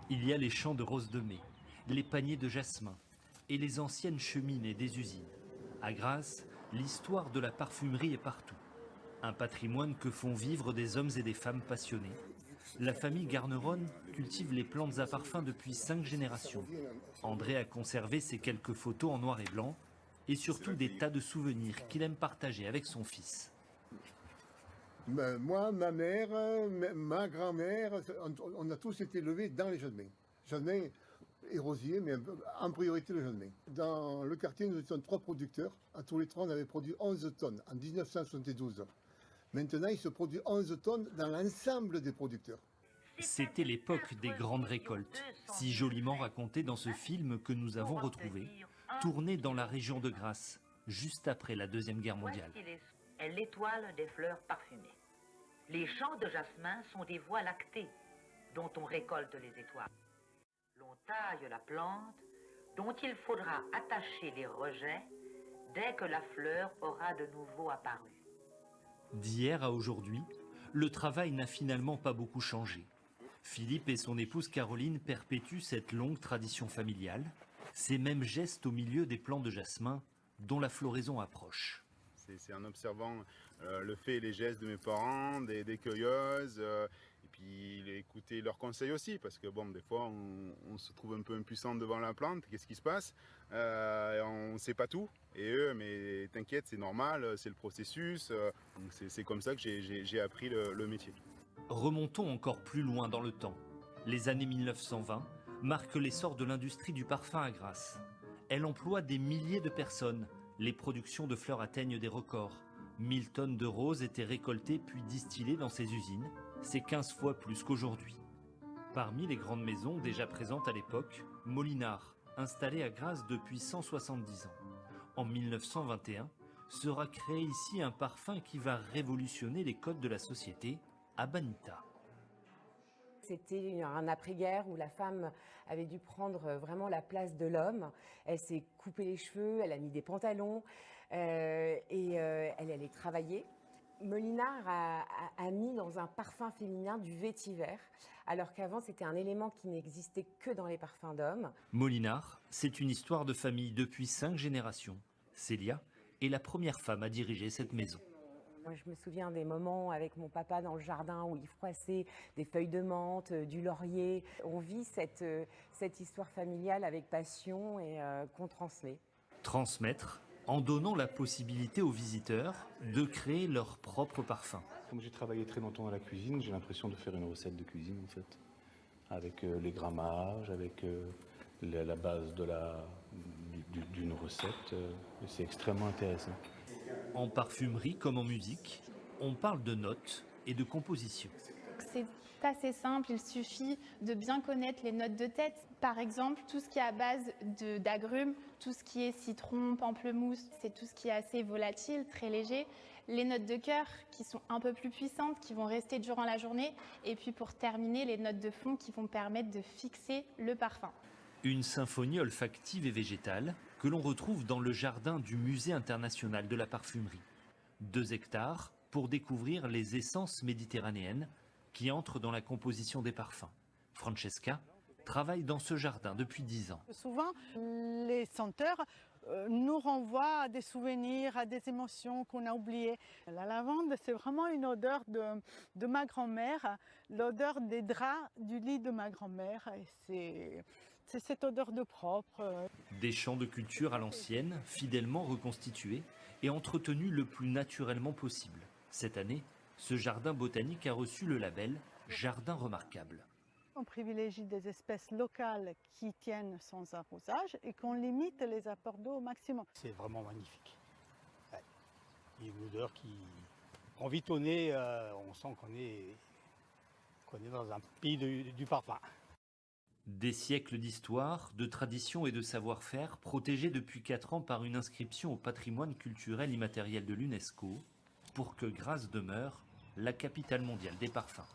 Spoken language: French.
Il y a les champs de roses de mai, les paniers de jasmin et les anciennes cheminées des usines. À Grasse, l'histoire de la parfumerie est partout. Un patrimoine que font vivre des hommes et des femmes passionnés. La famille Garneron cultive les plantes à parfum depuis 5 générations. André a conservé ses quelques photos en noir et blanc et surtout des tas de souvenirs qu'il aime partager avec son fils. Moi, ma mère, ma grand-mère, on a tous été élevés dans les Jardins. Jardins et Rosiers, mais en priorité le Jardin. Dans le quartier, nous étions 3 producteurs. À tous les 3, on avait produit 11 tonnes en 1972. Maintenant, il se produit 11 tonnes dans l'ensemble des producteurs. C'était l'époque des grandes récoltes, si joliment racontée dans ce film que nous avons retrouvé, tourné dans la région de Grasse, juste après la Deuxième Guerre mondiale. Est l'étoile des fleurs parfumées. Les champs de jasmin sont des voies lactées dont on récolte les étoiles. L'on taille la plante dont il faudra attacher les rejets dès que la fleur aura de nouveau apparu. D'hier à aujourd'hui, le travail n'a finalement pas beaucoup changé. Philippe et son épouse Caroline perpétuent cette longue tradition familiale, ces mêmes gestes au milieu des plants de jasmin dont la floraison approche. C'est en observant le fait et les gestes de mes parents, des cueilleuses, et puis écouter leurs conseils aussi, parce que bon, des fois on se trouve un peu impuissant devant la plante, qu'est-ce qui se passe, on ne sait pas tout, et eux, mais t'inquiète, c'est normal, c'est le processus, donc c'est comme ça que j'ai appris le métier. Remontons encore plus loin dans le temps. Les années 1920 marquent l'essor de l'industrie du parfum à Grasse. Elle emploie des milliers de personnes. Les productions de fleurs atteignent des records. 1000 tonnes de roses étaient récoltées puis distillées dans ces usines. C'est 15 fois plus qu'aujourd'hui. Parmi les grandes maisons déjà présentes à l'époque, Molinard, installé à Grasse depuis 170 ans. En 1921, sera créé ici un parfum qui va révolutionner les codes de la société, Abanita. C'était un après-guerre où la femme avait dû prendre vraiment la place de l'homme. Elle s'est coupé les cheveux, elle a mis des pantalons et elle allait travailler. Molinard a mis dans un parfum féminin du vétiver, alors qu'avant c'était un élément qui n'existait que dans les parfums d'hommes. Molinard, c'est une histoire de famille depuis 5 générations. Célia est la première femme à diriger cette maison. Moi, je me souviens des moments avec mon papa dans le jardin où il froissait des feuilles de menthe, du laurier. On vit cette histoire familiale avec passion et qu'on transmet. Transmettre en donnant la possibilité aux visiteurs de créer leur propre parfum. Comme j'ai travaillé très longtemps dans la cuisine, j'ai l'impression de faire une recette de cuisine en fait. Avec les grammages, avec la base d'une recette. C'est extrêmement intéressant. En parfumerie comme en musique, on parle de notes et de composition. C'est assez simple, il suffit de bien connaître les notes de tête. Par exemple, tout ce qui est à base d'agrumes, tout ce qui est citron, pamplemousse, c'est tout ce qui est assez volatile, très léger. Les notes de cœur qui sont un peu plus puissantes, qui vont rester durant la journée. Et puis pour terminer, les notes de fond qui vont permettre de fixer le parfum. Une symphonie olfactive et végétale que l'on retrouve dans le jardin du Musée international de la parfumerie. 2 hectares pour découvrir les essences méditerranéennes qui entrent dans la composition des parfums. Francesca travaille dans ce jardin depuis 10 ans. Souvent, les senteurs nous renvoient à des souvenirs, à des émotions qu'on a oubliées. La lavande, c'est vraiment une odeur de ma grand-mère, l'odeur des draps du lit de ma grand-mère. C'est cette odeur de propre. Des champs de culture à l'ancienne, fidèlement reconstitués et entretenus le plus naturellement possible. Cette année, ce jardin botanique a reçu le label Jardin remarquable. On privilégie des espèces locales qui tiennent sans arrosage et qu'on limite les apports d'eau au maximum. C'est vraiment magnifique. Ouais. Il y a une odeur qui prend vite au nez, on sent qu'on est dans un pays du parfum. Des siècles d'histoire, de tradition et de savoir-faire protégés depuis 4 ans par une inscription au patrimoine culturel immatériel de l'UNESCO pour que Grasse demeure la capitale mondiale des parfums.